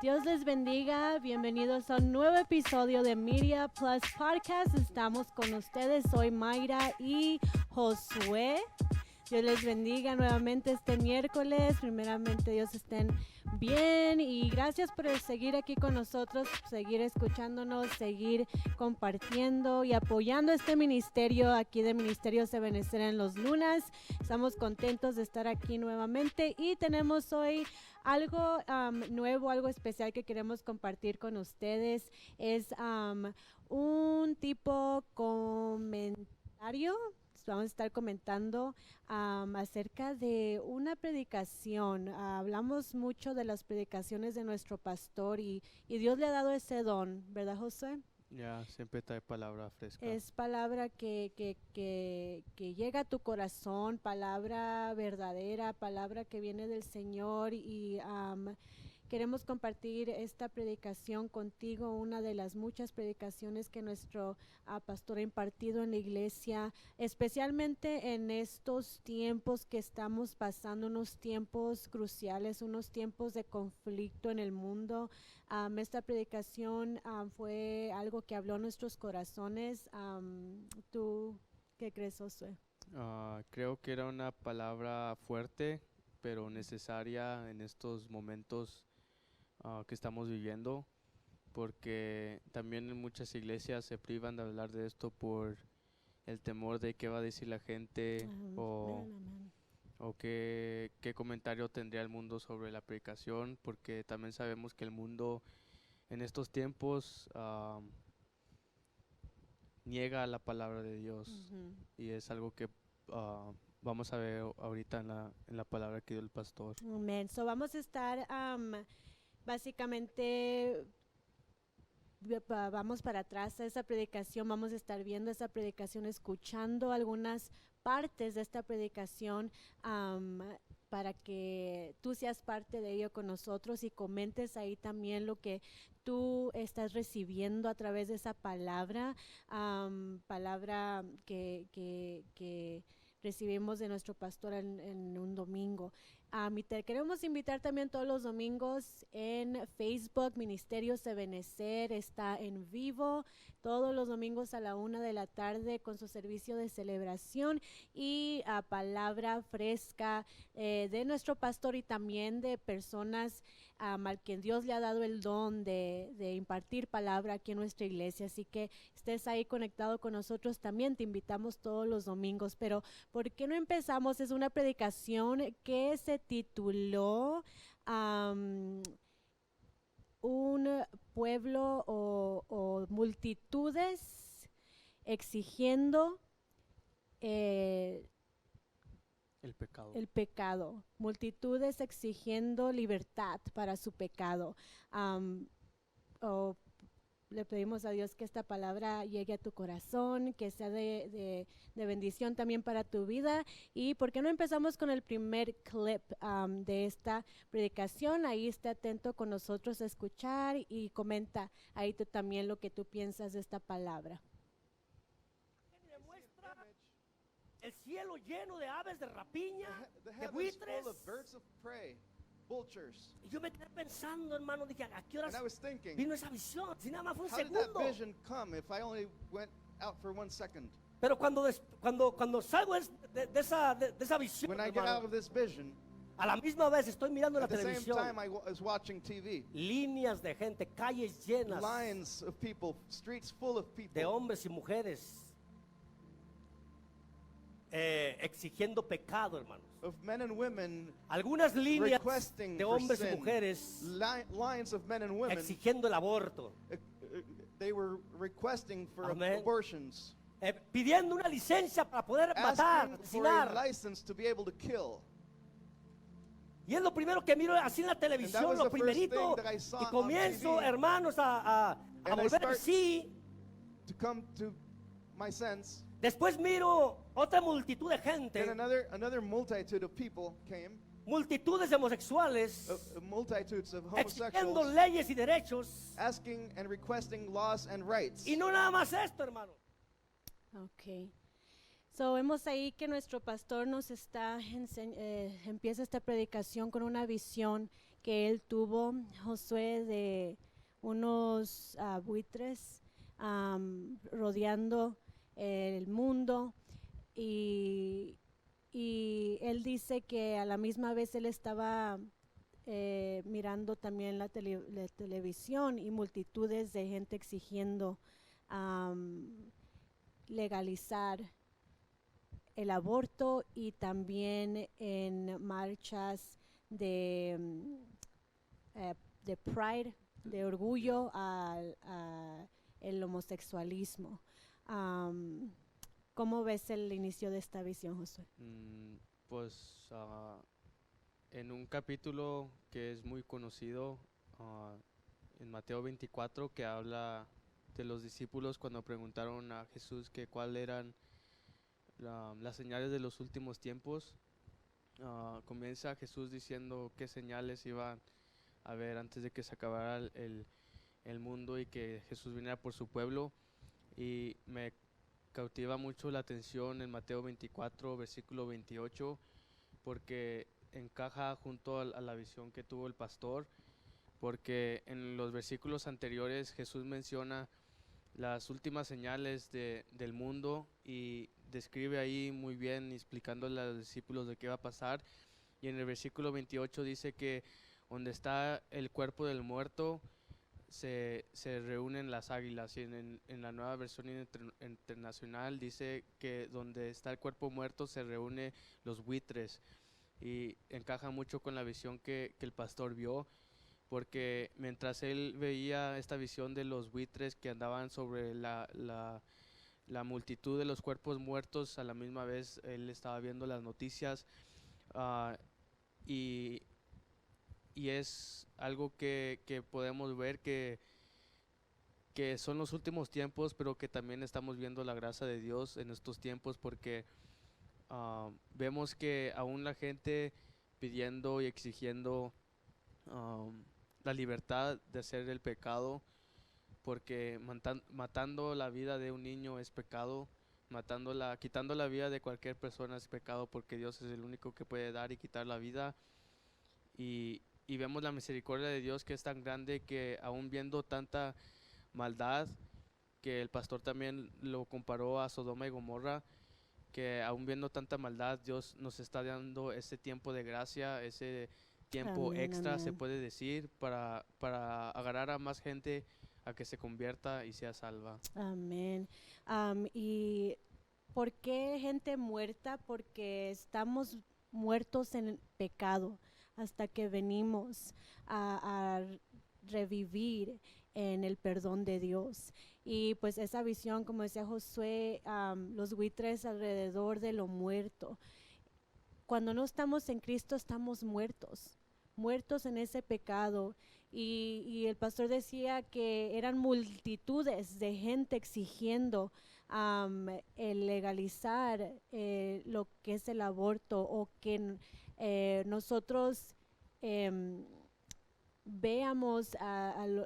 Dios les bendiga, bienvenidos a un nuevo episodio de Media Plus Podcast. Estamos con ustedes, soy Mayra y Josué. Dios les bendiga nuevamente este miércoles. Primeramente, Dios estén bien y gracias por seguir aquí con nosotros, seguir escuchándonos, seguir compartiendo y apoyando este ministerio aquí de Ministerio Ebenezer en los lunes. Estamos contentos de estar aquí nuevamente y tenemos hoy algo nuevo, algo especial que queremos compartir con ustedes. Es un tipo comentario. Vamos a estar comentando acerca de una predicación. Hablamos mucho de las predicaciones de nuestro pastor y Dios le ha dado ese don, ¿verdad, José? Ya, siempre trae palabra fresca. Es palabra que llega a tu corazón, palabra verdadera, palabra que viene del Señor y queremos compartir esta predicación contigo, una de las muchas predicaciones que nuestro pastor ha impartido en la iglesia, especialmente en estos tiempos que estamos pasando, unos tiempos cruciales, unos tiempos de conflicto en el mundo. Esta predicación fue algo que habló a nuestros corazones. ¿Tú qué crees, Josué? Creo que era una palabra fuerte, pero necesaria en estos momentos que estamos viviendo, porque también en muchas iglesias se privan de hablar de esto por el temor de qué va a decir la gente o, Amén, amén. o qué comentario tendría el mundo sobre la predicación, porque también sabemos que el mundo en estos tiempos niega la palabra de Dios. Ujú. Y es algo que vamos a ver ahorita en la palabra que dio el pastor. Amén. So vamos a estar básicamente vamos para atrás a esa predicación, vamos a estar viendo esa predicación, escuchando algunas partes de esta predicación para que tú seas parte de ello con nosotros y comentes ahí también lo que tú estás recibiendo a través de esa palabra, palabra que recibimos de nuestro pastor en un domingo. Y te queremos invitar también todos los domingos en Facebook, Ministerios Ebenezer, está en vivo todos los domingos a la 1 de la tarde con su servicio de celebración y a palabra fresca de nuestro pastor y también de personas al que Dios le ha dado el don de impartir palabra aquí en nuestra iglesia. Así que estés ahí conectado con nosotros también, te invitamos todos los domingos. Pero ¿por qué no empezamos? Es una predicación que se tituló un pueblo o multitudes exigiendo El pecado. el pecado, multitudes exigiendo libertad para su pecado. O le pedimos a Dios que esta palabra llegue a tu corazón, que sea de bendición también para tu vida. ¿Y por qué no empezamos con el primer clip de esta predicación? Ahí esté atento con nosotros a escuchar y comenta ahí tú también lo que tú piensas de esta palabra. Demuestra el cielo lleno de aves de rapiña, The de heavens buitres. full of birds of prey, vultures. Y yo me quedé pensando, hermano, dije, ¿a qué horas And I was thinking, vino esa visión? Si nada más fue un how did that segundo. vision come if I only went out for 1 second? Pero cuando salgo de esa visión, When I get out hermano, of this vision, a la misma vez estoy mirando la at the same televisión. time I was watching TV. Líneas de gente, calles llenas Lines of people, streets full of de people, hombres y mujeres exigiendo pecado, hermanos. of men and women Algunas líneas requesting de for hombres y sin. mujeres Lines of men and women, exigiendo el aborto, they were requesting for Amén. abortions, pidiendo una licencia para poder matar, asking for a asesinar. license to be able to kill. Y es lo primero que miro así en la televisión, was lo the first primerito, thing that I saw y on comienzo, TV. hermanos, a And I volver start- sí. To come to my sense, Después miro otra multitud de gente, then another multitude of people came, multitudes de homosexuales, multitudes of exigiendo homosexuals, leyes y derechos. asking and requesting laws and rights. Y no nada más esto, hermano. Ok. So, vemos ahí que nuestro pastor nos empieza esta predicación con una visión que él tuvo, Josué, de unos buitres rodeando el mundo y él dice que a la misma vez él estaba mirando también la televisión y multitudes de gente exigiendo legalizar el aborto y también en marchas de Pride, de orgullo al el homosexualismo. ¿Cómo ves el inicio de esta visión, Josué? Pues en un capítulo que es muy conocido, en Mateo 24, que habla de los discípulos cuando preguntaron a Jesús que cuáles eran las señales de los últimos tiempos. Comienza Jesús diciendo qué señales iban a ver antes de que se acabara el mundo y que Jesús viniera por su pueblo. Y me cautiva mucho la atención en Mateo 24, versículo 28, porque encaja junto a la visión que tuvo el pastor, porque en los versículos anteriores Jesús menciona las últimas señales del mundo y describe ahí muy bien explicándole a los discípulos de qué va a pasar. Y en el versículo 28 dice que donde está el cuerpo del muerto se reúnen las águilas, y en la nueva versión internacional dice que donde está el cuerpo muerto se reúne los buitres, y encaja mucho con la visión que el pastor vio, porque mientras él veía esta visión de los buitres que andaban sobre la multitud de los cuerpos muertos, a la misma vez él estaba viendo las noticias, y es algo que podemos ver que son los últimos tiempos, pero que también estamos viendo la gracia de Dios en estos tiempos, porque vemos que aún la gente pidiendo y exigiendo la libertad de hacer el pecado, porque matando la vida de un niño es pecado, quitando la vida de cualquier persona es pecado, porque Dios es el único que puede dar y quitar la vida. Y vemos la misericordia de Dios, que es tan grande, que aún viendo tanta maldad, que el pastor también lo comparó a Sodoma y Gomorra, que aún viendo tanta maldad, Dios nos está dando ese tiempo de gracia, ese tiempo Amén, extra, se amén. puede decir, para agarrar a más gente a que se convierta y sea salva. Amén. ¿Y por qué gente muerta? Porque estamos muertos en el pecado hasta que venimos a revivir en el perdón de Dios. Y pues esa visión, como decía Josué, los buitres alrededor de lo muerto. Cuando no estamos en Cristo estamos muertos, muertos en ese pecado. Y el pastor decía que eran multitudes de gente exigiendo el legalizar lo que es el aborto, o que nosotros veamos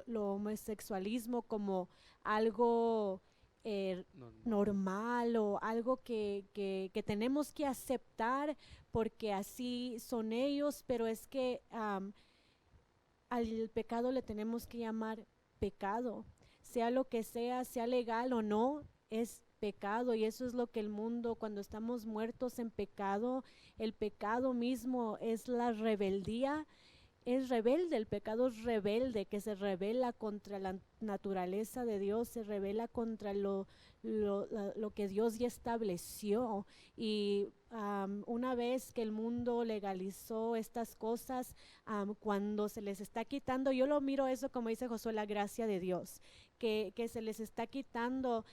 lo homosexualismo como algo normal, o algo que tenemos que aceptar porque así son ellos, pero es que al pecado le tenemos que llamar pecado, sea lo que sea legal o no, es pecado. Y eso es lo que el mundo, cuando estamos muertos en pecado, el pecado mismo es la rebeldía. Es rebelde, el pecado es rebelde, que se rebela contra la naturaleza de Dios, se rebela contra lo que Dios ya estableció. Y una vez que el mundo legalizó estas cosas, cuando se les está quitando, yo lo miro eso como dice Josué, la gracia de Dios, que se les está quitando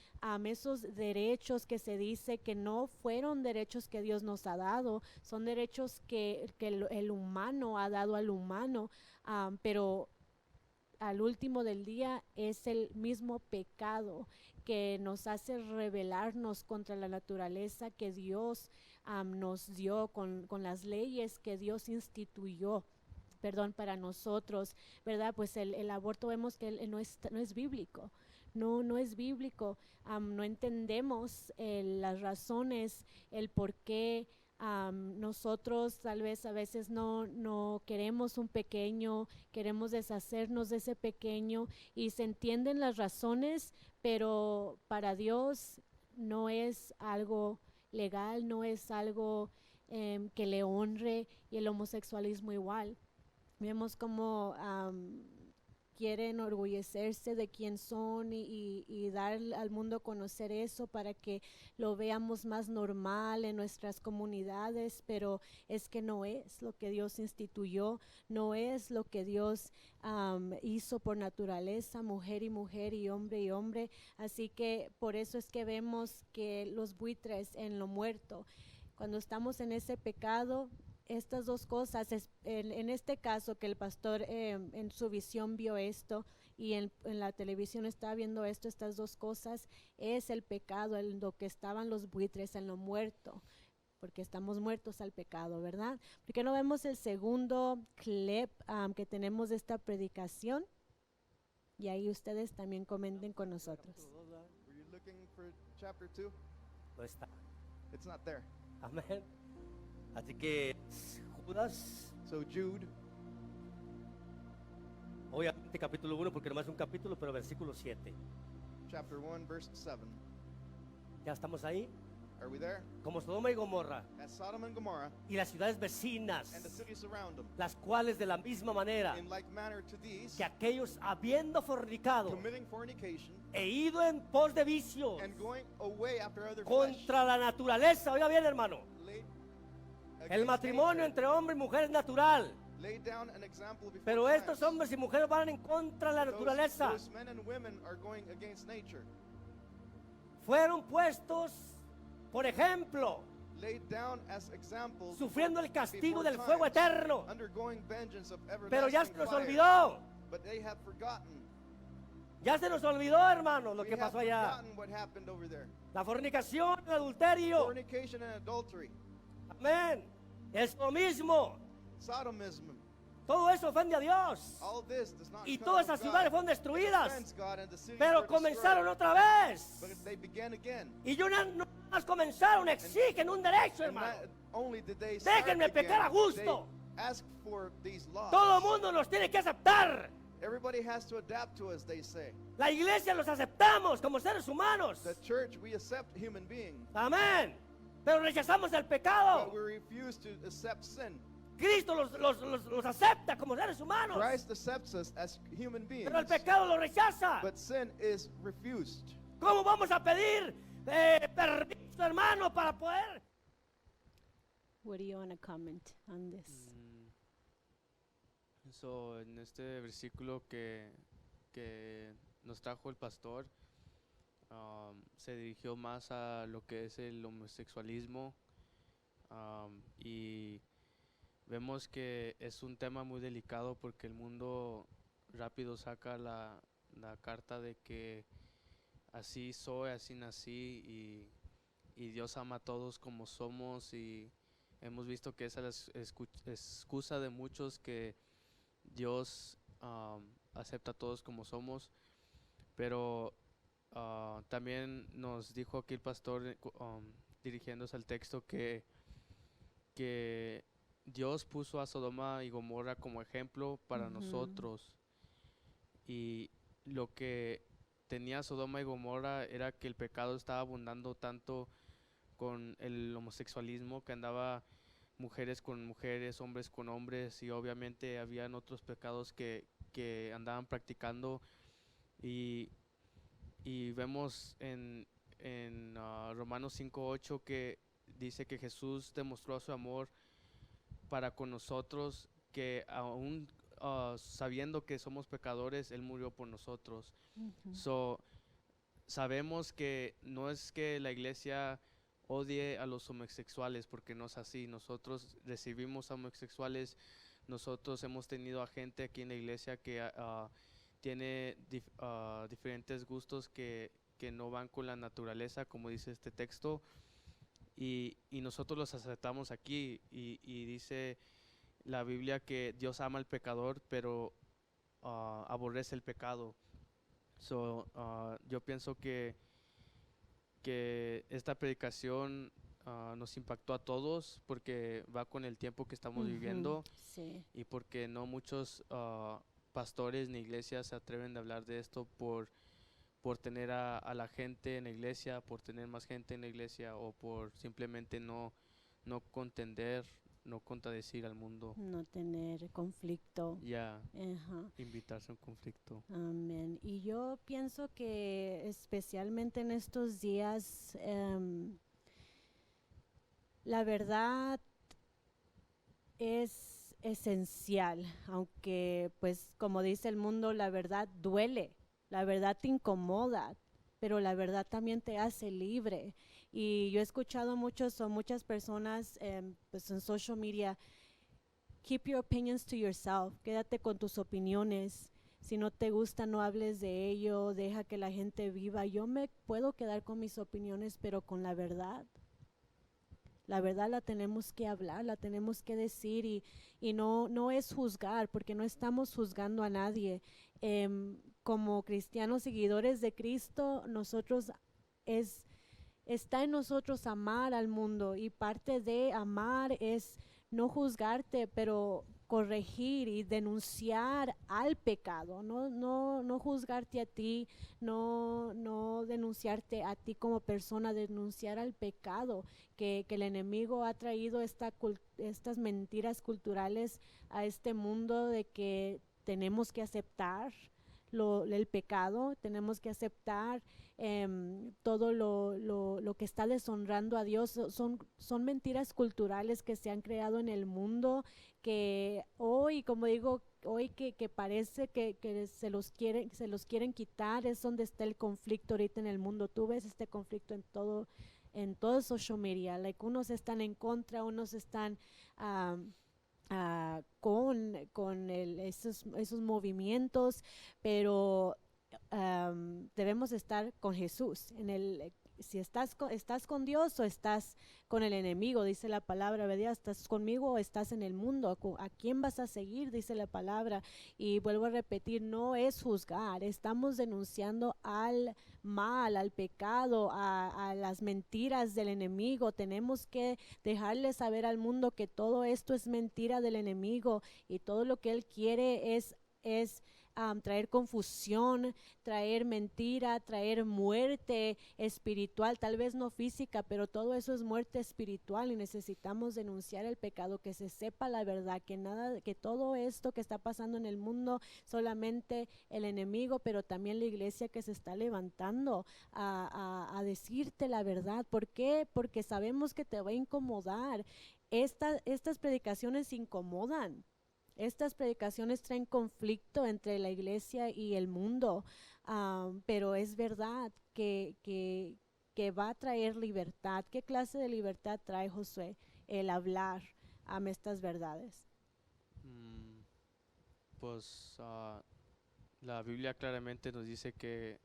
esos derechos que se dice que no fueron derechos que Dios nos ha dado, son derechos que el humano ha dado al humano, pero al último del día es el mismo pecado que nos hace rebelarnos contra la naturaleza que Dios nos dio con las leyes que Dios instituyó, para nosotros, ¿verdad? Pues el aborto vemos que no es bíblico, no es bíblico. No entendemos las razones, el por qué Nosotros tal vez a veces no queremos un pequeño, queremos deshacernos de ese pequeño y se entienden las razones, pero para Dios no es algo legal, no es algo que le honre, y el homosexualismo igual. Vemos cómo quieren enorgullecerse de quién son y dar al mundo a conocer eso para que lo veamos más normal en nuestras comunidades, pero es que no es lo que Dios instituyó, no es lo que Dios hizo por naturaleza, mujer y hombre. Así que por eso es que vemos que los buitres en lo muerto, cuando estamos en ese pecado, estas dos cosas, en este caso que el pastor en su visión vio esto y en la televisión estaba viendo esto, estas dos cosas, es el pecado, en lo que estaban los buitres en lo muerto, porque estamos muertos al pecado, ¿verdad? ¿Por qué no vemos el segundo clip que tenemos de esta predicación? Y ahí ustedes también comenten con nosotros. Were you looking for chapter 2? No está. It's not there. Amén. Así que Judas, So Jude, obviamente capítulo 1, porque nomás es un capítulo, pero versículo 7. chapter 1, verse 7. ¿Ya estamos ahí? Are we there? Como Sodoma y Gomorra As Sodom and Gomorrah y las ciudades vecinas, and the cities around them, las cuales de la misma manera in like manner to these, que aquellos habiendo fornicado committing fornication e ido en pos de vicios and going away after other flesh, contra la naturaleza, oiga bien hermano, laid el against matrimonio nature, entre hombre y mujer es natural, laid down an example before pero estos times. hombres y mujeres van en contra de la naturaleza, Those men and women are going against nature, fueron puestos, por ejemplo, laid down as examples, sufriendo el castigo before del fuego times, eterno, undergoing vengeance of pero ya everlasting se nos fire. olvidó, But they have forgotten. ya se nos olvidó hermano lo We que have pasó allá, forgotten what happened over there. la fornicación, el adulterio, Fornication and adultery, amén, es lo mismo, sodomism, todo eso ofende a Dios, all this does not y come todas of esas God. ciudades fueron It destruidas, offends God, and the cities pero were comenzaron destroyed. otra vez, But they began again. y yo no más comenzaron, exigen un derecho And hermano, not only did they start déjenme pecar a again, gusto, they asked for these laws. todo el mundo los tiene que aceptar, Everybody has to adapt to us, they say. la iglesia los aceptamos como seres humanos, The church, we accept human beings, amén, pero rechazamos el but pecado. we refuse to accept sin. Cristo los acepta como seres humanos, Christ accepts us as human beings, pero el pecado lo rechaza. but sin is refused. ¿Cómo vamos a pedir permiso, hermano, para poder? What do you want to comment on this? So, en este versículo que nos trajo el pastor, se dirigió más a lo que es el homosexualismo, y vemos que es un tema muy delicado porque el mundo rápido saca la carta de que así soy, así nací, y Dios ama a todos como somos, y hemos visto que esa es la excusa de muchos, que Dios acepta a todos como somos, pero también nos dijo aquí el pastor, dirigiéndose al texto, que Dios puso a Sodoma y Gomorra como ejemplo para Ujú. nosotros, y lo que tenía Sodoma y Gomorra era que el pecado estaba abundando tanto con el homosexualismo, que andaba mujeres con mujeres, hombres con hombres, y obviamente habían otros pecados que andaban practicando, y vemos en Romanos 5:8 que dice que Jesús demostró su amor para con nosotros, que aún sabiendo que somos pecadores, Él murió por nosotros. Ujú. So, sabemos que no es que la iglesia odie a los homosexuales, porque no es así. Nosotros recibimos a homosexuales, nosotros hemos tenido a gente aquí en la iglesia que tiene diferentes gustos que no van con la naturaleza, como dice este texto, y nosotros los aceptamos aquí, y dice la Biblia que Dios ama al pecador, pero aborrece el pecado. So, yo pienso que esta predicación nos impactó a todos porque va con el tiempo que estamos viviendo Sí. y porque no muchos pastores ni iglesias se atreven a hablar de esto por tener a la gente en la iglesia, por tener más gente en la iglesia o por simplemente no contender, no contradecir al mundo. No tener conflicto. Ya, Ajá. invitarse a un conflicto. Amén. Y yo pienso que especialmente en estos días, la verdad es esencial, aunque pues como dice el mundo, la verdad duele, la verdad te incomoda, pero la verdad también te hace libre. Y yo he escuchado muchas personas pues en social media, keep your opinions to yourself, quédate con tus opiniones. Si no te gusta, no hables de ello, deja que la gente viva. Yo me puedo quedar con mis opiniones, pero con la verdad. La verdad la tenemos que hablar, la tenemos que decir y no es juzgar, porque no estamos juzgando a nadie. Como cristianos seguidores de Cristo, está en nosotros amar al mundo y parte de amar es no juzgarte, pero corregir y denunciar al pecado, no juzgarte a ti, no denunciarte a ti como persona, denunciar al pecado que el enemigo ha traído estas mentiras culturales a este mundo de que tenemos que aceptar el pecado, tenemos que aceptar todo lo que está deshonrando a Dios. Son mentiras culturales que se han creado en el mundo que hoy, como digo, hoy que parece que se los quieren quitar, es donde está el conflicto ahorita en el mundo. Tú ves este conflicto en todo social media, like, unos están en contra, unos están con esos movimientos, pero debemos estar con Jesús. Si estás con Dios o estás con el enemigo, dice la palabra, ¿verdad? ¿Estás conmigo o estás en el mundo? ¿A quién vas a seguir? Dice la palabra. Y vuelvo a repetir, no es juzgar, estamos denunciando al mal, al pecado, a las mentiras del enemigo. Tenemos que dejarle saber al mundo que todo esto es mentira del enemigo y todo lo que él quiere es traer confusión, traer mentira, traer muerte espiritual, tal vez no física, pero todo eso es muerte espiritual y necesitamos denunciar el pecado, que se sepa la verdad, que todo esto que está pasando en el mundo, solamente el enemigo, pero también la iglesia que se está levantando a decirte la verdad. ¿Por qué? Porque sabemos que te va a incomodar. Estas predicaciones incomodan. Estas predicaciones traen conflicto entre la iglesia y el mundo, pero es verdad que va a traer libertad. ¿Qué clase de libertad trae, Josué? El hablar estas verdades. Pues la Biblia claramente nos dice que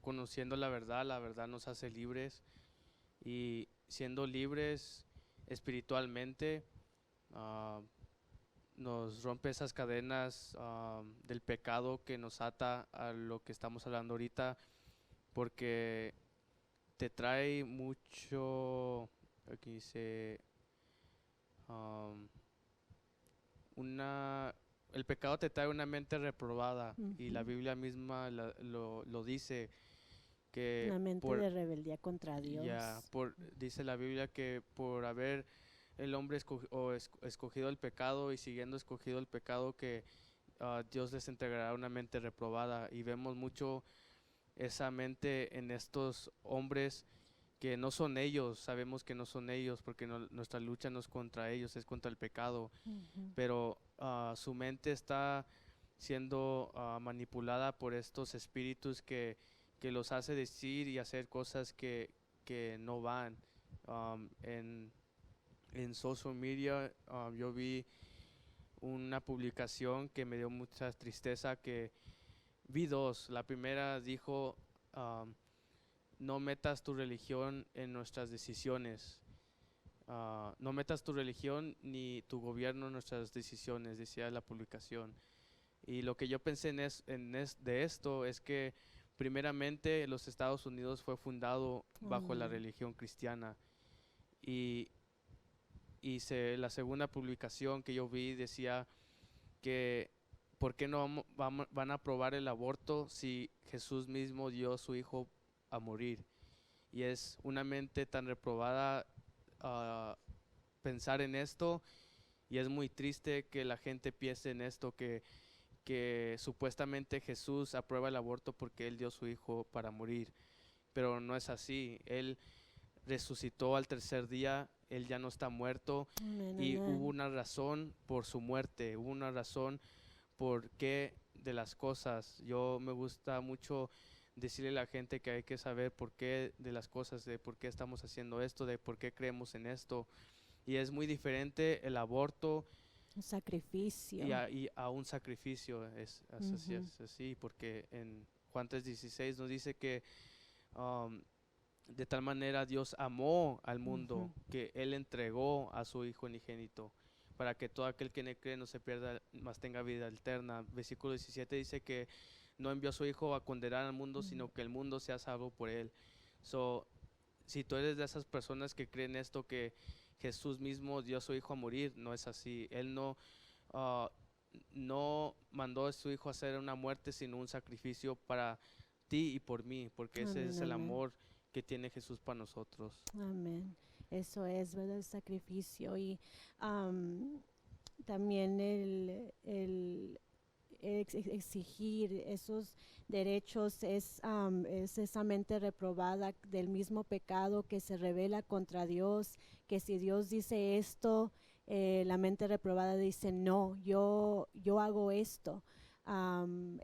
conociendo la verdad nos hace libres y siendo libres espiritualmente, nos rompe esas cadenas del pecado que nos ata a lo que estamos hablando ahorita, porque te trae mucho, aquí dice, el pecado te trae una mente reprobada y la Biblia misma lo dice, que Una mente de rebeldía contra Dios. dice la Biblia que por haber el hombre escogido el pecado y siguiendo escogido el pecado, que Dios les entregará una mente reprobada. Y vemos mucho esa mente en estos hombres que no son ellos, sabemos que no son ellos, porque nuestra lucha no es contra ellos, es contra el pecado, pero su mente está siendo manipulada por estos espíritus que los hace decir y hacer cosas que no van. En social media yo vi una publicación que me dio mucha tristeza, que vi dos. La primera dijo, no metas tu religión en nuestras decisiones. No metas tu religión ni tu gobierno en nuestras decisiones, decía la publicación. Y lo que yo pensé de esto es que primeramente los Estados Unidos fue fundado bajo la religión cristiana. Y, la segunda publicación que yo vi decía que ¿por qué no van a aprobar el aborto si Jesús mismo dio a su hijo a morir? Y es una mente tan reprobada pensar en esto, y es muy triste que la gente piense en esto, que supuestamente Jesús aprueba el aborto porque Él dio a su hijo para morir, pero no es así. Él resucitó al tercer día, Él ya no está muerto, Amén, y hubo amén. una razón por su muerte, hubo una razón por qué de las cosas. Yo me gusta mucho decirle a la gente que hay que saber por qué de las cosas, de por qué estamos haciendo esto, de por qué creemos en esto. Y es muy diferente el aborto Un sacrificio. y a un sacrificio. Así, Ujú. es así, porque en Juan 3:16 nos dice que um, de tal manera Dios amó al mundo Ujú. que Él entregó a su Hijo unigénito para que todo aquel que en él cree no se pierda, mas tenga vida eterna. Versículo 17 dice que no envió a su Hijo a condenar al mundo, sino que el mundo sea salvo por Él. So, si tú eres de esas personas que creen esto, que Jesús mismo dio a su Hijo a morir, no es así. Él ah, no mandó a su Hijo a hacer una muerte, sino un sacrificio para ti y por mí, porque ese Amén, es el amén. amor que tiene Jesús para nosotros. Amén. Eso es, ¿verdad? El sacrificio y am, también exigir esos derechos es esa mente reprobada del mismo pecado que se revela contra Dios, que si Dios dice esto, la mente reprobada dice, no, yo hago esto.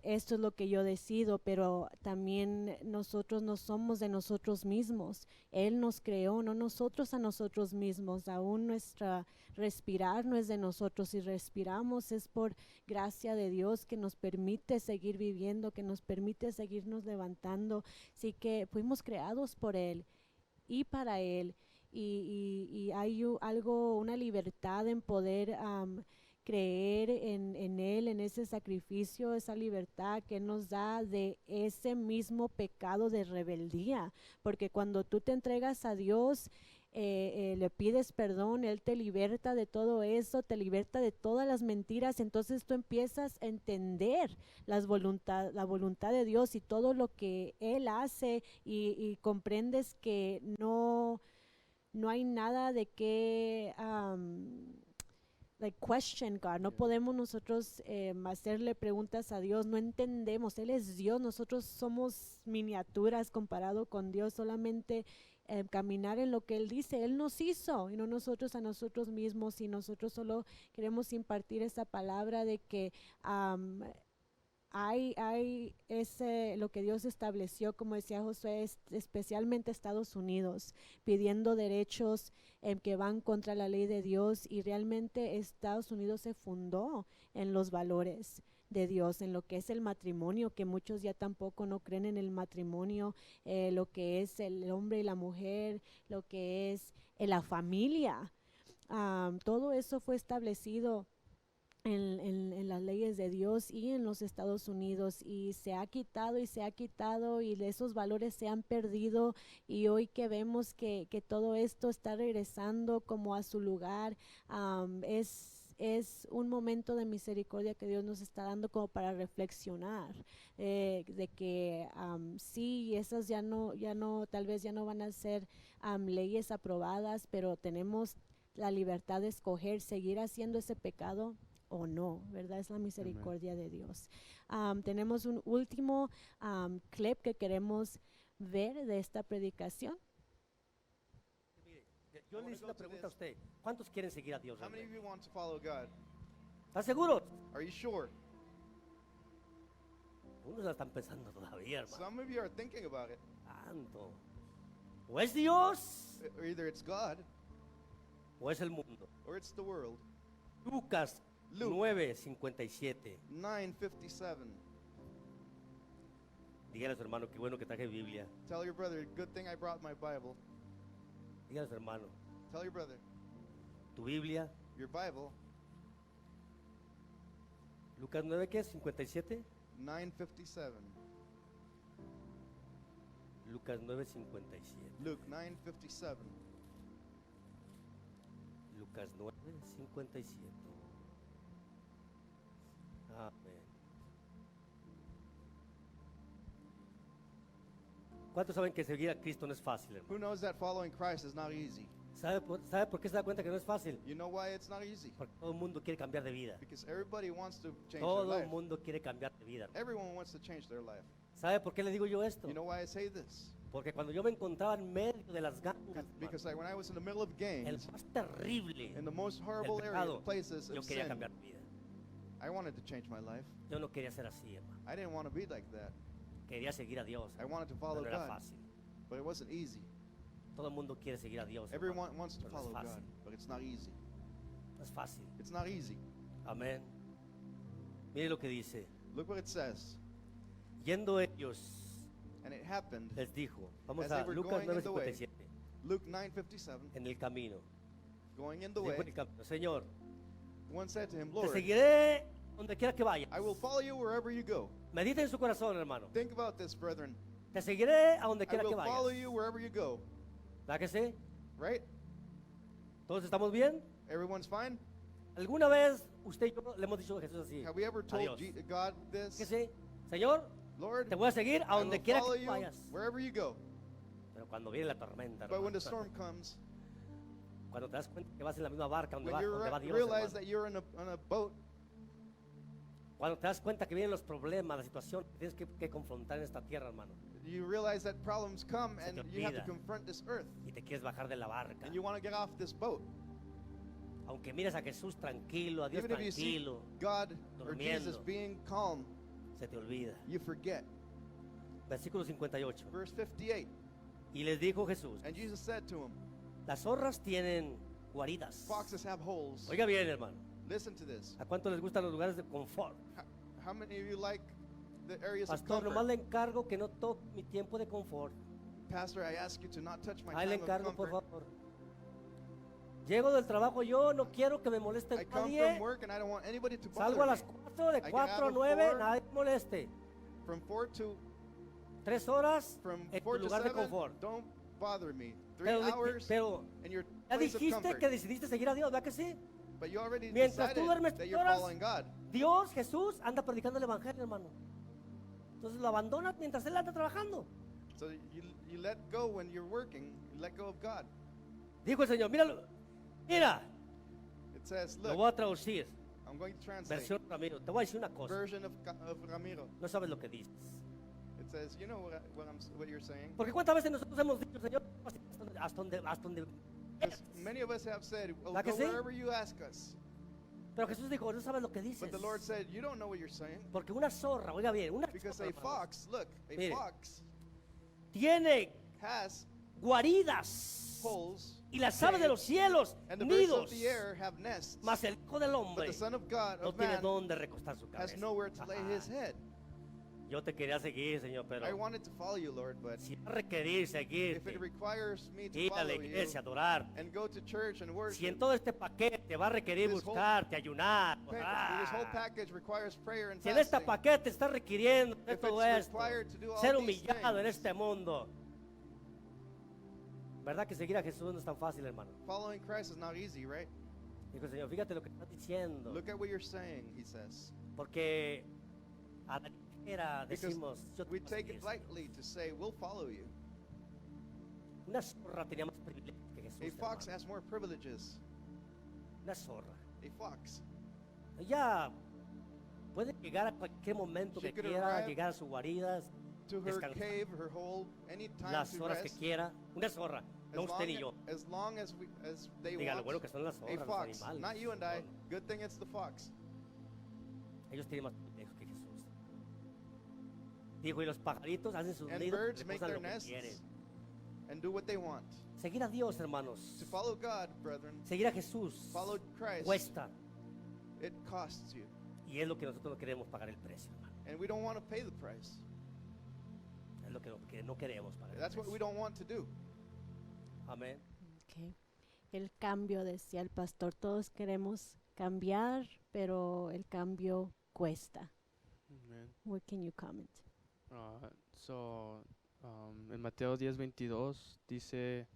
Esto es lo que yo decido, pero también nosotros no somos de nosotros mismos. Él nos creó, no nosotros a nosotros mismos. Aún nuestra respirar no es de nosotros. Si respiramos es por gracia de Dios que nos permite seguir viviendo, que nos permite seguirnos levantando. Así que fuimos creados por Él y para Él. Y hay algo, una libertad en poder creer en Él, en ese sacrificio, esa libertad que Él nos da de ese mismo pecado de rebeldía. Porque cuando tú te entregas a Dios, le pides perdón, Él te liberta de todo eso, te liberta de todas las mentiras, entonces tú empiezas a entender la voluntad de Dios y todo lo que Él hace y comprendes que no hay nada de que like question God. No podemos nosotros hacerle preguntas a Dios, no entendemos, Él es Dios, nosotros somos miniaturas comparado con Dios, solamente caminar en lo que Él dice, Él nos hizo y no nosotros a nosotros mismos, y nosotros solo queremos impartir esa palabra de que hay ese, lo que Dios estableció, como decía Josué, especialmente Estados Unidos, pidiendo derechos que van contra la ley de Dios, y realmente Estados Unidos se fundó en los valores de Dios, en lo que es el matrimonio, que muchos ya tampoco no creen en el matrimonio, lo que es el hombre y la mujer, lo que es la familia. Todo eso fue establecido en las leyes de Dios y en los Estados Unidos, y se ha quitado y se ha quitado, y esos valores se han perdido, y hoy que vemos que todo esto está regresando como a su lugar, es un momento de misericordia que Dios nos está dando como para reflexionar, de que sí, esas ya no, tal vez ya no van a ser leyes aprobadas, pero tenemos la libertad de escoger seguir haciendo ese pecado o no, ¿verdad? Es la Amén. misericordia de Dios. Tenemos un último clip que queremos ver de esta predicación. Mire, yo le hice una pregunta a usted. ¿Cuántos quieren seguir a Dios? How many of realmente? you want to follow God? ¿Están seguros? Are you sure? Unos la están pensando todavía, hermano. Some of you are thinking about it. Santo. O es Dios Or either it's God o es el mundo. or it's the world. Lucas Luke. 9:57. 9:57. Dígale a su hermano, qué bueno que traje Biblia. Tell your brother, good thing I brought my Bible. Dígale a su hermano, Tell your brother, tu Biblia. your Bible, Lucas 9, ¿qué? 57. 9:57. Lucas 9:57. Luke 9:57. Lucas 9:57. Amén. ¿Cuántos saben que seguir a Cristo no es fácil, hermano? Who knows that following Christ is not easy? ¿Sabe por qué se da cuenta que no es fácil? You know why it's not easy? Porque todo el mundo quiere cambiar de vida. Because everybody wants to change their Todo el life. mundo quiere cambiar de vida. Everyone wants to change their life. ¿Sabe por qué le digo yo esto? You know why I say this? Porque cuando yo me encontraba en medio de las gangas, hermano, Because when I was in the middle of el gangs, más terrible in the most del horrible area, pecado, places yo of quería sin, cambiar de vida. I wanted to change my life. Yo no quería ser así, hermano. I didn't want to be like that. Quería seguir a Dios, I wanted to pero follow no era God, fácil. but it wasn't easy. Todo el mundo quiere seguir a Dios, hermano, Everyone wants to pero no es follow God, fácil. but it's not easy. No es fácil. It's not easy. Amén. Mire lo que dice. Look what it says. Yendo ellos, And it happened, les dijo, vamos As they a were Lucas going in the way, 9:57, Luke 9:57, en el camino. going in the Dijo way, en el camino, Señor, one said to him, te Lord, seguiré donde quiera que vayas. I will follow you wherever you go. Medita en su corazón, hermano. Think about this, brethren. Te seguiré a donde I quiera que will follow vayas. you wherever you go. ¿Verdad que sí? Right? ¿Todos estamos bien? Everyone's fine? ¿Alguna vez usted y yo le hemos dicho a Jesús así? Have we ever told Adiós. God ¿Que this? sí? Señor, Lord, te voy a seguir a I donde will quiera follow que tú you vayas. wherever you go. Pero cuando viene la tormenta, But when hermano, the storm comes, cuando te das cuenta que vas en la misma barca donde when va, you donde va Dios, realize hermano, that you're on a boat, cuando te das cuenta que vienen los problemas, la situación que tienes que confrontar en esta tierra, hermano, you realize that problems come Se and te you have to olvida. confront this earth. y te quieres bajar de la barca, And you want to get off this boat. aunque mires a Jesús tranquilo, a Dios Even if you see tranquilo, God or Jesus durmiendo. being calm, se te olvida. you forget. Versículo 58. Verse 58. Y les dijo Jesús, And Jesus said to him, las zorras tienen guaridas. foxes have holes. Oiga bien, hermano, Listen to this. ¿a cuánto les gustan los lugares de confort? How many of you like the areas of Pastor, nomás comfort? le encargo que no toque mi tiempo de confort. Pastor, I ask you to not touch my Ahí le time of encargo, por comfort. favor. Llego del trabajo yo, no quiero que me moleste I come nadie. from work and I don't want anybody to Salgo a bother las me. 4, de get 4 a out of 9, 4. nadie me moleste. From 4 to 3 horas from en tu 4 to lugar de 7, confort. don't bother me. 3 Pero, hours pero in your ya place of dijiste comfort. que decidiste seguir a Dios, ¿verdad que sí? But you already Mientras tú decided duermes that 3 you're horas, following God. Dios, Jesús, anda predicando el evangelio, hermano. Entonces lo abandonas mientras Él anda trabajando. So you let go when you're working. You let go of God. Dijo el Señor, míralo, mira, It says, lo look, voy a traducir. I'm going to translate. Versión Ramiro, te voy a decir una cosa. Version of Ramiro. No sabes lo que dices. It says, you know what you're saying? Porque cuántas veces nosotros hemos dicho, Señor, hasta donde. Because many of us have said, well, ¿La que go sí? wherever you ask us. Pero Jesús dijo, no sabes lo que dices. But the Lord said, you don't know what you're saying. Porque una zorra, oiga bien, una Because zorra, a hermanos, fox, look, a Mire. fox tiene has guaridas holes, y las aves de los cielos, and the birds nidos, of the air have nests. mas el hijo del But hombre the Son of God, no of tiene man, dónde recostar su has cabeza. nowhere to lay his Ajá. head. Yo te quería seguir, Señor, I pero wanted to follow you, Lord, but si va a requerir if seguirte, it requires me to ir a la follow you iglesia, adorar, and go to church and si en worship, todo este paquete va a requerir This whole buscarte, ayunar, this whole orar, package requires prayer and si en este fasting. paquete está requiriendo de If todo it's esto, required to do all ser these humillado en things. este mundo, ¿verdad que seguir a Jesús no es tan fácil, hermano? Following Christ is not easy, right? Dijo el Señor, fíjate lo que estás diciendo, Look at what you're saying, he says. porque a la ligera Because decimos, yo te we voy a take seguir, it Señor. lightly to say, we'll follow you. Una zorra tenía más privilegios que Jesús, A fox hermano. has more privileges. Una zorra. A fox. Ella puede llegar a cualquier momento She que could quiera, arrive llegar a sus guaridas, To her Descansar. cave, her hole, any time las to horas que rest. quiera. Una zorra, no usted ni yo. As long as they Diga lo want. bueno que son las A zorras, los fox, animales. not you and I. No, Good thing it's the fox. ellos tienen más privilegios que Jesús. Dijo, y los pajaritos hacen sus And nidos, birds make reposan their lo que nests quieren. and do what they want. Seguir a Dios, hermanos. To follow God, brethren, Seguir a Jesús follow Christ, cuesta. it costs you. Y es lo que nosotros no queremos pagar el precio, hermano. And we don't want to pay the price. Es lo que no queremos pagar el That's what we precio. don't want to do. Amén. Ok. El cambio, decía el pastor, todos queremos cambiar, pero el cambio cuesta. Amen. What can you comment? En Mateo 10:22 dice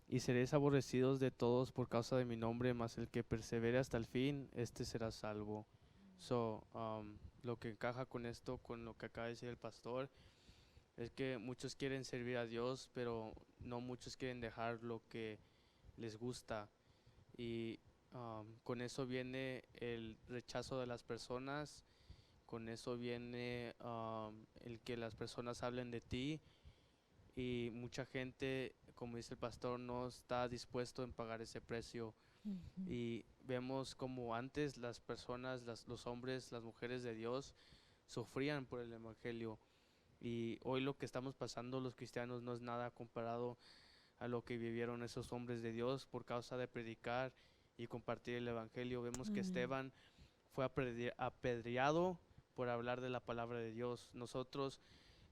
y seréis aborrecidos de todos por causa de mi nombre, mas el que persevere hasta el fin, este será salvo. So, lo que encaja con esto, con lo que acaba de decir el pastor, es que muchos quieren servir a Dios, pero no muchos quieren dejar lo que les gusta. Y con eso viene el rechazo de las personas, con eso viene el que las personas hablen de ti, y mucha gente, como dice el pastor, no está dispuesto en pagar ese precio. Ujú. Y vemos como antes las personas, los hombres, las mujeres de Dios sufrían por el evangelio, y hoy lo que estamos pasando los cristianos no es nada comparado a lo que vivieron esos hombres de Dios por causa de predicar y compartir el evangelio. Vemos que Amén. Esteban fue apedreado por hablar de la palabra de Dios. Nosotros,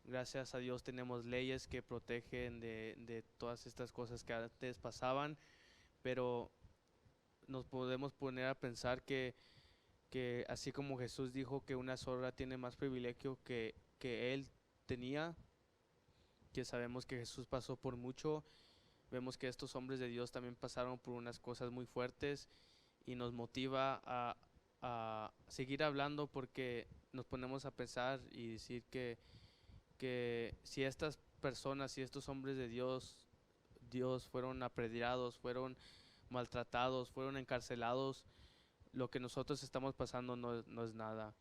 gracias a Dios, tenemos leyes que protegen de todas estas cosas que antes pasaban, pero nos podemos poner a pensar que así como Jesús dijo que una zorra tiene más privilegio que él tenía, que sabemos que Jesús pasó por mucho, vemos que estos hombres de Dios también pasaron por unas cosas muy fuertes, y nos motiva a seguir hablando, porque nos ponemos a pensar y decir que si estas personas, si estos hombres de Dios fueron apedreados, fueron maltratados, fueron encarcelados, lo que nosotros estamos pasando no es nada.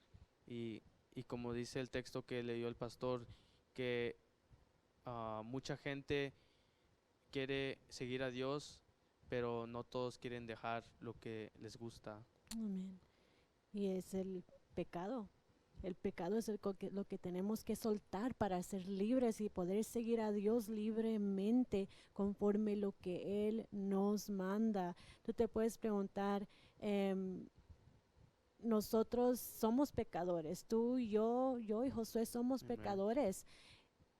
Y como dice el texto que leyó el pastor, que mucha gente quiere seguir a Dios, pero no todos quieren dejar lo que les gusta. Amén. Y es el pecado. El pecado es lo que tenemos que soltar para ser libres y poder seguir a Dios libremente conforme lo que Él nos manda. Tú te puedes preguntar, nosotros somos pecadores, tú, yo y Josué somos Amén. pecadores.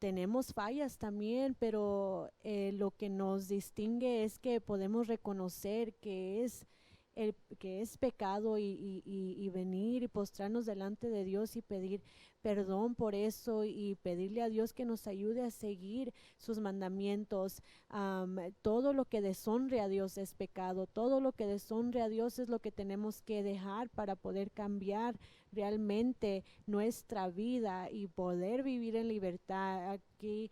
Tenemos fallas también, pero lo que nos distingue es que podemos reconocer que es pecado y venir y postrarnos delante de Dios y pedir perdón por eso y pedirle a Dios que nos ayude a seguir sus mandamientos. Todo lo que deshonre a Dios es pecado, todo lo que deshonre a Dios es lo que tenemos que dejar para poder cambiar realmente nuestra vida y poder vivir en libertad. Aquí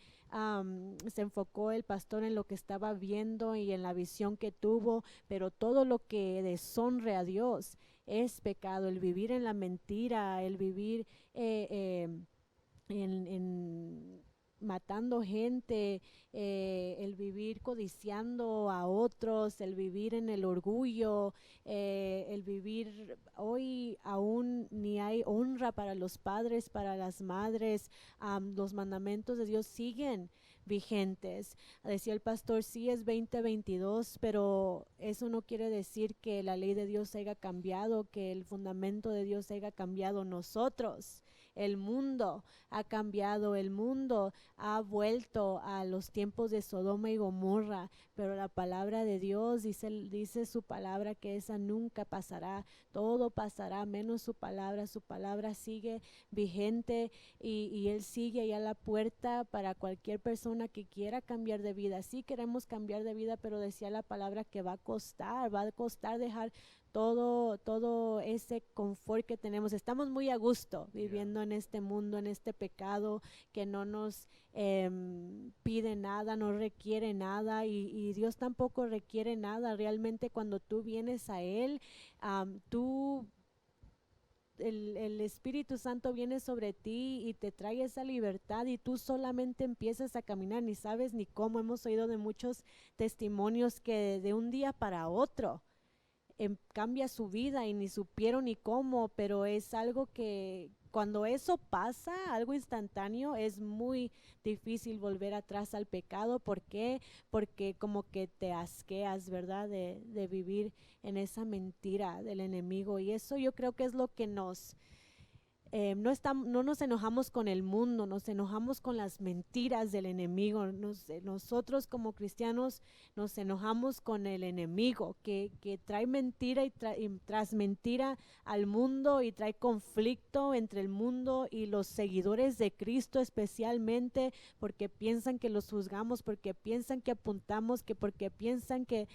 se enfocó el pastor en lo que estaba viendo y en la visión que tuvo, pero todo lo que deshonre a Dios es pecado. El vivir en la mentira, el vivir en matando gente, el vivir codiciando a otros, el vivir en el orgullo, el vivir hoy aún ni hay honra para los padres, para las madres. Los mandamientos de Dios siguen vigentes. Decía el pastor, sí es 2022, pero eso no quiere decir que la ley de Dios haya cambiado, que el fundamento de Dios haya cambiado. Nosotros, el mundo ha cambiado, el mundo ha vuelto a los tiempos de Sodoma y Gomorra, pero la palabra de Dios dice su palabra que esa nunca pasará, todo pasará menos su palabra sigue vigente y Él sigue ahí a la puerta para cualquier persona que quiera cambiar de vida. Sí queremos cambiar de vida, pero decía la palabra que va a costar dejar todo ese confort que tenemos. Estamos muy a gusto viviendo en este mundo, en este pecado que no nos pide nada, no requiere nada y Dios tampoco requiere nada. Realmente cuando tú vienes a Él, el Espíritu Santo viene sobre ti y te trae esa libertad y tú solamente empiezas a caminar, ni sabes ni cómo. Hemos oído de muchos testimonios que de un día para otro cambia su vida y ni supieron ni cómo, pero es algo que cuando eso pasa, algo instantáneo, es muy difícil volver atrás al pecado. ¿Por qué? Porque como que te asqueas, ¿verdad? De vivir en esa mentira del enemigo, y eso yo creo que es lo que nos no nos enojamos con el mundo, nos enojamos con las mentiras del enemigo. Nosotros como cristianos nos enojamos con el enemigo que trae mentira y tras mentira al mundo, y trae conflicto entre el mundo y los seguidores de Cristo, especialmente porque piensan que los juzgamos, porque piensan que apuntamos, porque piensan que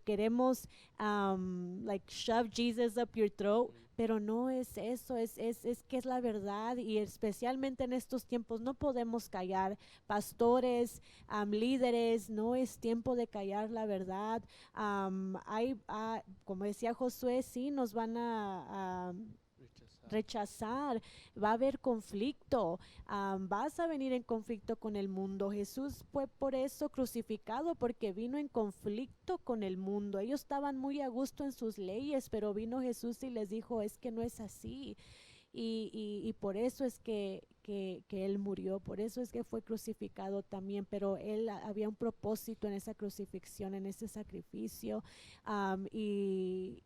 queremos like shove Jesus up your throat, pero no es eso, es que es la verdad. Y especialmente en estos tiempos no podemos callar. Pastores, líderes, no es tiempo de callar la verdad. Como decía Josué, sí, nos van a rechazar, va a haber conflicto, vas a venir en conflicto con el mundo. Jesús fue por eso crucificado, porque vino en conflicto con el mundo. Ellos estaban muy a gusto en sus leyes, pero vino Jesús y les dijo, es que no es así. Y por eso es que Él murió, por eso es que fue crucificado también, pero Él había un propósito en esa crucifixión, en ese sacrificio, y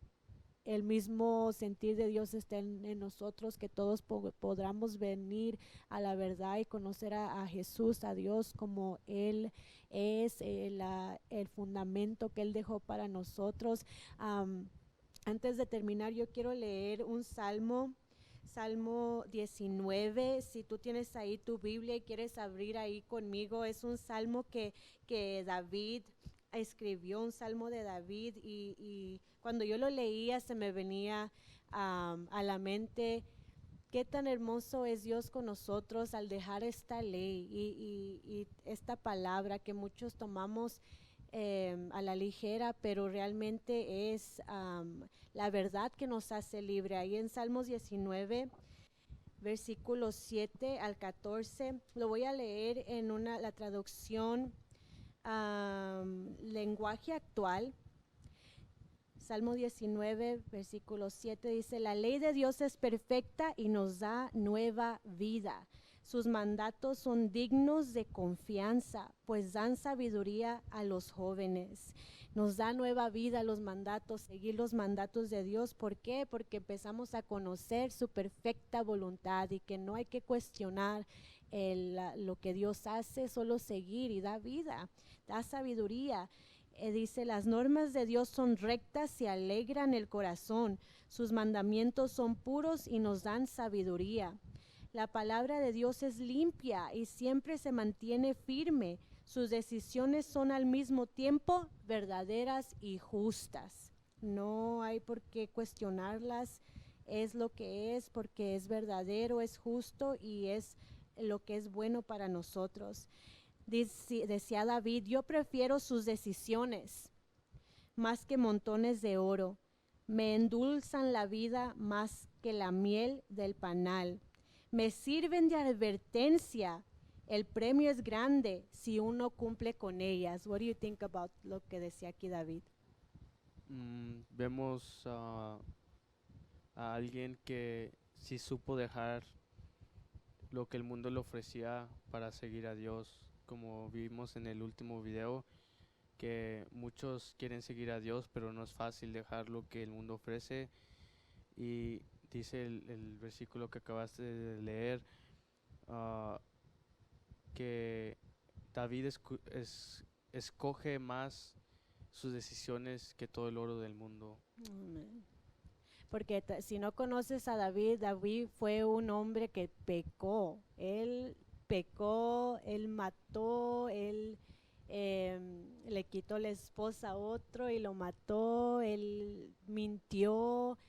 el mismo sentir de Dios está en nosotros, que todos podamos venir a la verdad y conocer a Jesús, a Dios, como Él es, el fundamento que Él dejó para nosotros. Antes de terminar, yo quiero leer un Salmo 19. Si tú tienes ahí tu Biblia y quieres abrir ahí conmigo, es un salmo que David escribió, un salmo de David, y cuando yo lo leía se me venía a la mente qué tan hermoso es Dios con nosotros al dejar esta ley y esta palabra que muchos tomamos a la ligera, pero realmente es la verdad que nos hace libre. Ahí en Salmos 19, versículos 7 al 14, lo voy a leer en la traducción lenguaje actual. Salmo 19, versículo 7 dice: la ley de Dios es perfecta y nos da nueva vida. Sus mandatos son dignos de confianza, pues dan sabiduría a los jóvenes. Nos da nueva vida los mandatos, seguir los mandatos de Dios. ¿Por qué? Porque empezamos a conocer su perfecta voluntad y que no hay que cuestionar lo que Dios hace, solo seguir, y da vida, da sabiduría. Dice, las normas de Dios son rectas y alegran el corazón. Sus mandamientos son puros y nos dan sabiduría. La palabra de Dios es limpia y siempre se mantiene firme. Sus decisiones son al mismo tiempo verdaderas y justas. No hay por qué cuestionarlas. Es lo que es, porque es verdadero, es justo y es lo que es bueno para nosotros. Decía David, yo prefiero sus decisiones más que montones de oro. Me endulzan la vida más que la miel del panal. Me sirven de advertencia. El premio es grande si uno cumple con ellas. What do you think about lo que decía aquí David? Vemos a alguien que sí supo dejar lo que el mundo le ofrecía para seguir a Dios. Como vimos en el último video, que muchos quieren seguir a Dios, pero no es fácil dejar lo que el mundo ofrece. Y dice el versículo que acabaste de leer, que David escoge más sus decisiones que todo el oro del mundo. Amen. Porque si no conoces a David, David fue un hombre que pecó. Él pecó, él mató, él le quitó la esposa a otro y lo mató, él mintió.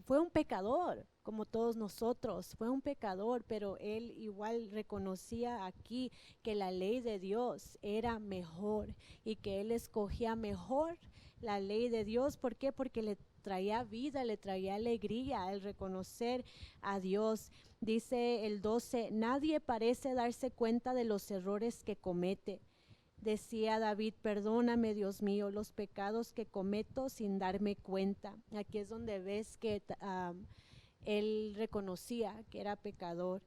Fue un pecador, como todos nosotros, fue un pecador, pero él igual reconocía aquí que la ley de Dios era mejor y que él escogía mejor la ley de Dios. ¿Por qué? Porque le traía vida, le traía alegría el reconocer a Dios. Dice el 12, nadie parece darse cuenta de los errores que comete. Decía David, perdóname, Dios mío, los pecados que cometo sin darme cuenta. Aquí es donde ves que él reconocía que era pecador.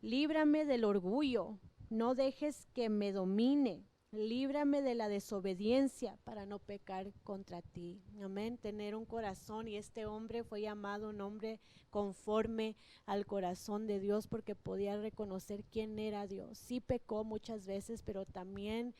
Líbrame del orgullo, no dejes que me domine. líbrame de la desobediencia para no pecar contra ti. Amén. Tener un corazón, y este hombre fue llamado un hombre conforme al corazón de Dios porque podía reconocer quién era Dios. Sí pecó muchas veces, pero también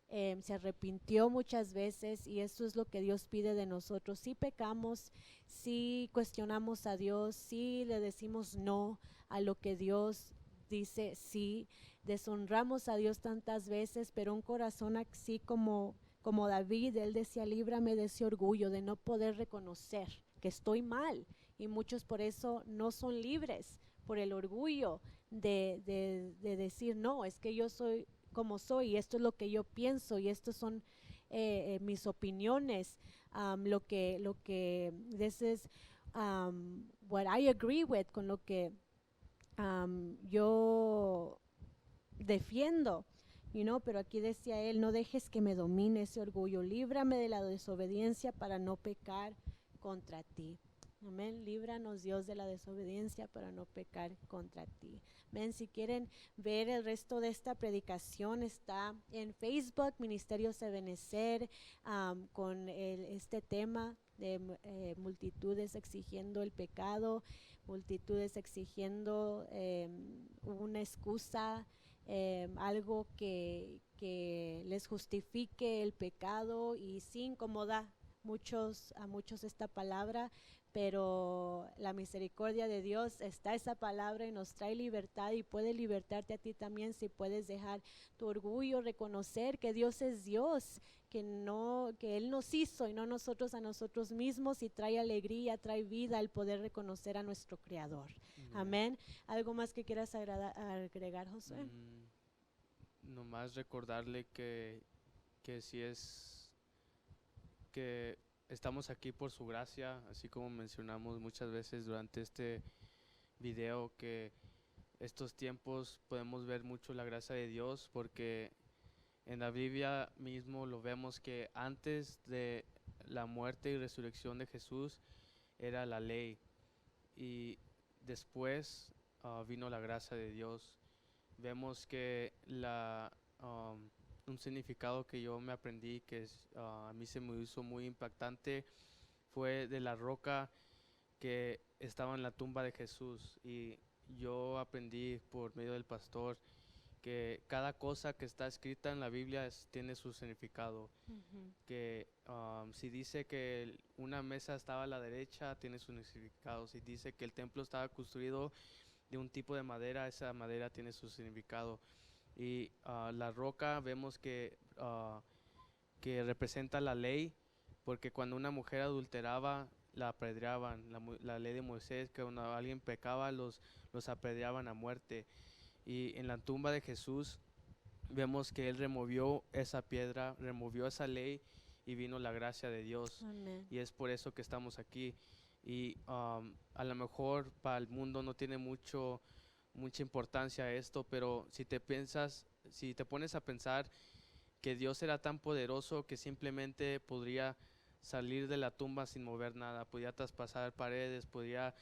se arrepintió muchas veces, y eso es lo que Dios pide de nosotros. Si pecamos, si cuestionamos a Dios, si le decimos no a lo que Dios dice sí, deshonramos a Dios tantas veces, pero un corazón así como David, él decía, líbrame de ese orgullo, de no poder reconocer que estoy mal, y muchos por eso no son libres, por el orgullo de decir, no, es que yo soy como soy, y esto es lo que yo pienso, y estos son mis opiniones, lo que this is what I agree with, con lo que yo defiendo, pero aquí decía él, no dejes que me domine ese orgullo, líbrame de la desobediencia para no pecar contra ti. Amén. Líbranos, Dios, de la desobediencia para no pecar contra ti. Amén. Si quieren ver el resto de esta predicación, está en Facebook, Ministerios Ebenecer, con este tema de multitudes exigiendo el pecado, multitudes exigiendo una excusa, algo que les justifique el pecado, y sí incomoda a muchos esta palabra, pero la misericordia de Dios está esa palabra y nos trae libertad, y puede libertarte a ti también si puedes dejar tu orgullo, reconocer que Dios es Dios, que Él nos hizo y no nosotros a nosotros mismos, y trae alegría, trae vida el poder reconocer a nuestro Creador. Amén. ¿Algo más que quieras agregar, Josué? Nomás recordarle que si es que estamos aquí por su gracia, así como mencionamos muchas veces durante este video, que estos tiempos podemos ver mucho la gracia de Dios, porque en la Biblia mismo lo vemos que antes de la muerte y resurrección de Jesús era la ley, y después vino la gracia de Dios. Vemos que un significado que yo me aprendí, que a mí se me hizo muy impactante, fue de la roca que estaba en la tumba de Jesús. Y yo aprendí por medio del pastor que cada cosa que está escrita en la Biblia tiene su significado. Que si dice que una mesa estaba a la derecha, tiene su significado. Si dice que el templo estaba construido de un tipo de madera, esa madera tiene su significado. Y la roca vemos que representa la ley, porque cuando una mujer adulteraba, la apedreaban. La ley de Moisés, que cuando alguien pecaba, los apedreaban a muerte. Y en la tumba de Jesús vemos que Él removió esa piedra, removió esa ley, y vino la gracia de Dios. Amén. Y es por eso que estamos aquí. Y a lo mejor para el mundo no tiene mucha importancia esto, pero si te pones a pensar que Dios era tan poderoso que simplemente podría salir de la tumba sin mover nada, podía traspasar paredes, podía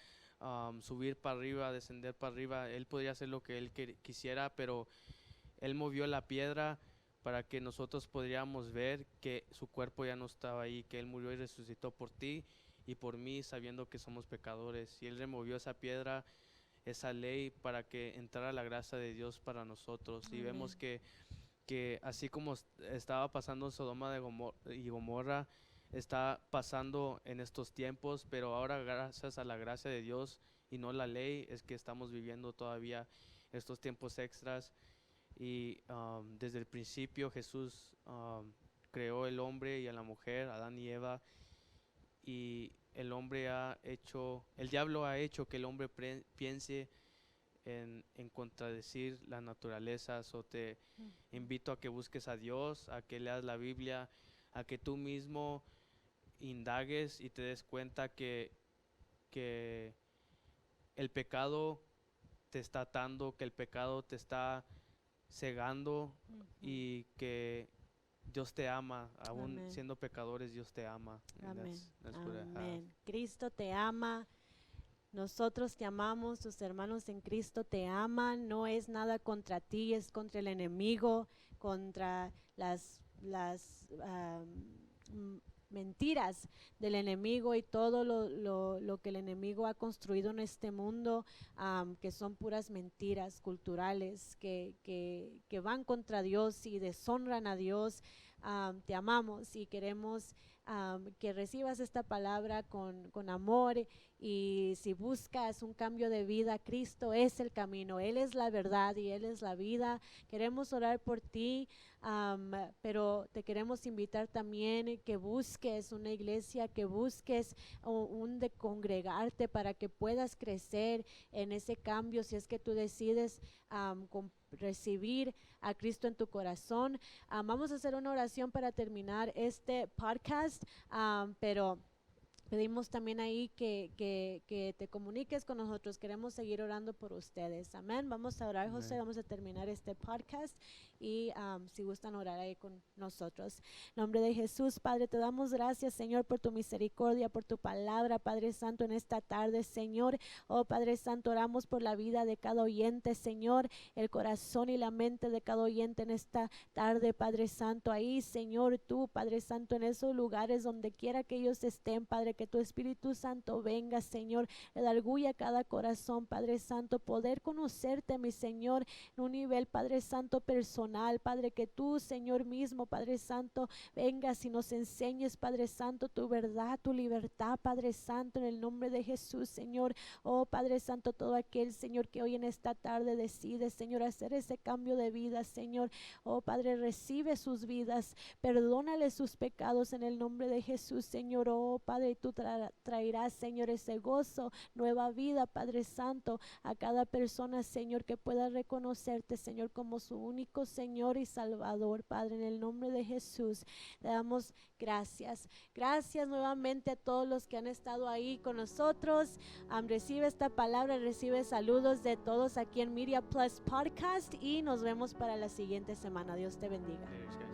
subir para arriba, descender para arriba, Él podría hacer lo que Él quisiera, pero Él movió la piedra para que nosotros podríamos ver que su cuerpo ya no estaba ahí, que Él murió y resucitó por ti y por mí, sabiendo que somos pecadores. Y Él removió esa piedra, esa ley, para que entrara la gracia de Dios para nosotros. Amén. Y vemos que así como estaba pasando en Sodoma y Gomorra, está pasando en estos tiempos, pero ahora gracias a la gracia de Dios y no la ley, es que estamos viviendo todavía estos tiempos extras. Y desde el principio Jesús creó el hombre y a la mujer, Adán y Eva, y el diablo ha hecho que el hombre piense en contradecir la naturaleza. So te invito a que busques a Dios, a que leas la Biblia, a que tú mismo indagues y te des cuenta que el pecado te está atando, que el pecado te está cegando, y que Dios te ama, aún Amén. siendo pecadores, Dios te ama. And Amén. that's what I have. Amén. Cristo te ama. Nosotros te amamos, tus hermanos en Cristo te aman. No es nada contra ti, es contra el enemigo. contra las mentiras del enemigo y todo lo que el enemigo ha construido en este mundo, que son puras mentiras culturales que van contra Dios y deshonran a Dios. Te amamos y queremos que recibas esta palabra con amor, y si buscas un cambio de vida, Cristo es el camino, Él es la verdad y Él es la vida. Queremos orar por ti, pero te queremos invitar también que busques una iglesia, que busques un de congregarte para que puedas crecer en ese cambio. Si es que tú decides recibir a Cristo en tu corazón, vamos a hacer una oración para terminar este podcast, pero pedimos también ahí que te comuniques con nosotros. Queremos seguir orando por ustedes. Amén. Vamos a orar, José. Amén. Vamos a terminar este podcast y si gustan orar ahí con nosotros. En nombre de Jesús, Padre, te damos gracias, Señor, por tu misericordia, por tu palabra, Padre Santo, en esta tarde, Señor. Oh, Padre Santo, oramos por la vida de cada oyente, Señor, el corazón y la mente de cada oyente en esta tarde, Padre Santo. Ahí, Señor, tú, Padre Santo, en esos lugares donde quiera que ellos estén, Padre, que tu Espíritu Santo venga, Señor, redarguya cada corazón, Padre Santo, poder conocerte, mi Señor, en un nivel, Padre Santo, personal, Padre, que tú, Señor mismo, Padre Santo, vengas y nos enseñes, Padre Santo, tu verdad, tu libertad, Padre Santo, en el nombre de Jesús, Señor. Oh, Padre Santo, todo aquel, Señor, que hoy en esta tarde decide, Señor, hacer ese cambio de vida, Señor. Oh, Padre, recibe sus vidas, perdónale sus pecados en el nombre de Jesús, Señor. Oh, Padre, tú traerás, Señor, ese gozo, nueva vida, Padre Santo, a cada persona, Señor, que pueda reconocerte, Señor, como su único Señor y Salvador, Padre, en el nombre de Jesús. Le damos gracias. Gracias nuevamente a todos los que han estado ahí con nosotros. Recibe esta palabra, recibe saludos de todos aquí en Media Plus Podcast y nos vemos para la siguiente semana. Dios te bendiga. Yes,